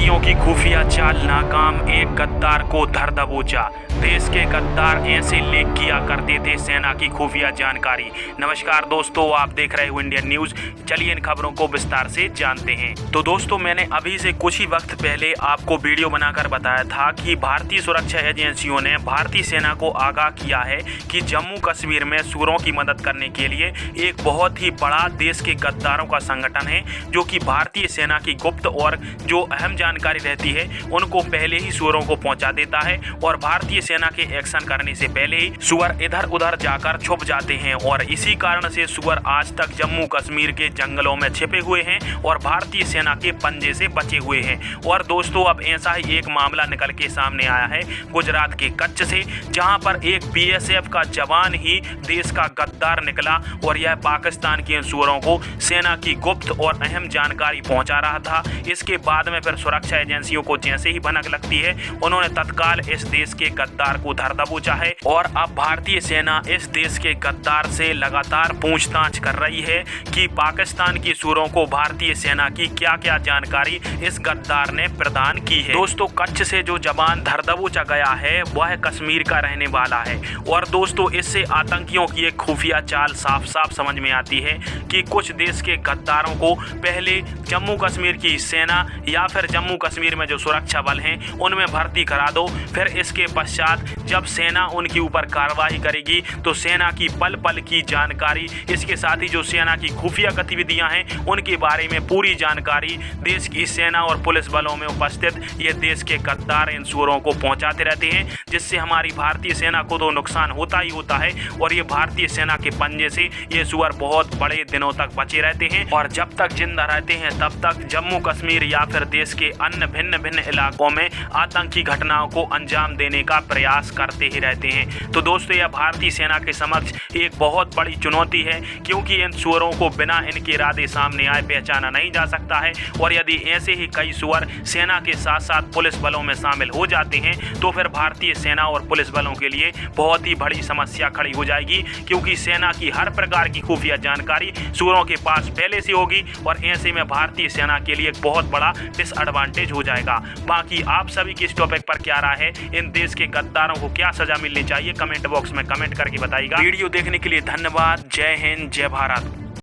आतंकियों की खुफिया चाल नाकाम, एक गद्दार को धर दबोचा। देश के गद्दार ऐसे लीक किया करते थे सेना की खुफिया जानकारी। नमस्कार दोस्तों, आप देख रहे हो इंडियन न्यूज। चलिए इन खबरों को विस्तार से जानते हैं। तो दोस्तों, मैंने अभी से कुछ ही वक्त पहले आपको वीडियो बनाकर बताया था कि भारतीय सुरक्षा एजेंसियों ने भारतीय सेना को आगाह किया है कि जम्मू कश्मीर में सुरों की मदद करने के लिए एक बहुत ही बड़ा देश के गद्दारों का संगठन है, जो कि भारतीय सेना की गुप्त और जो अहम जानकारी रहती है उनको पहले ही सुअरों को पहुंचा देता है और भारतीय सेना के एक्शन करने से पहले ही सुअर इधर उधर जाकर छुप जाते हैं। और इसी कारण से सुअर आज तक जम्मू कश्मीर के जंगलों में छिपे हुए हैं और भारतीय सेना के पंजे से बचे हुए हैं। और दोस्तों, अब ऐसा ही एक मामला निकल के सामने आया है गुजरात के कच्छ से, जहां पर एक बीएसएफ का जवान ही देश का गद्दार निकला और यह पाकिस्तान के सुअरों को सेना की गुप्त और अहम जानकारी पहुंचा रहा था। इसके बाद में फिर सुरक्षा एजेंसियों को जैसे ही भनक लगती है, उन्होंने तत्काल इस देश के गद्दार को धर दबोचा है। और अब भारतीय सेना इस देश के गद्दार से लगातार पूछताछ कर रही है कि पाकिस्तान की सुअरों को भारतीय सेना की क्या क्या जानकारी इस गद्दार ने प्रदान की है। दोस्तों, कच्छ से जो जवान धर दबोचा गया है वह कश्मीर का रहने वाला है। और दोस्तों, इससे आतंकियों की एक खुफिया चाल साफ साफ समझ में आती है कि कुछ देश के गद्दारों को पहले जम्मू कश्मीर की सेना या फिर जम्मू कश्मीर में जो सुरक्षा बल हैं उनमें भर्ती करा दो। फिर इसके पश्चात जब सेना उनके ऊपर कार्रवाई करेगी तो सेना की पल पल की जानकारी, इसके साथ ही जो सेना की खुफिया गतिविधियां हैं उनके बारे में पूरी जानकारी देश की सेना और पुलिस बलों में उपस्थित ये देश के गद्दार इन सुअरों को पहुंचाते रहते हैं, जिससे हमारी भारतीय सेना को तो नुकसान होता ही होता है और ये भारतीय सेना के पंजे से ये सुअर बहुत बड़े दिनों तक बचे रहते हैं और जब तक जिंदा रहते हैं तब तक जम्मू कश्मीर या फिर देश के अन्य भिन्न भिन्न इलाकों में आतंकी घटनाओं को अंजाम देने का प्रयास करते ही रहते हैं। तो दोस्तों, यह भारतीय सेना के समक्ष एक बहुत बड़ी चुनौती है, क्योंकि इन सुअरों को बिना इनके इरादे सामने आए पहचाना नहीं जा सकता है। और यदि ऐसे ही कई सुअर सेना के साथ साथ पुलिस बलों में शामिल हो जाते हैं तो फिर भारतीय सेना और पुलिस बलों के लिए बहुत ही बड़ी समस्या खड़ी हो जाएगी, क्योंकि सेना की हर प्रकार की खुफिया जानकारी सुअरों के पास पहले से होगी और ऐसे में भारतीय सेना के लिए एक बहुत बड़ा डिसएडवांटेज हो जाएगा। बाकी आप सभी की इस टॉपिक पर क्या राय है, इन देश के गद्दारों को क्या सजा मिलनी चाहिए, कमेंट बॉक्स में कमेंट करके बताइएगा। वीडियो देखने के लिए धन्यवाद। जय हिंद, जय भारत।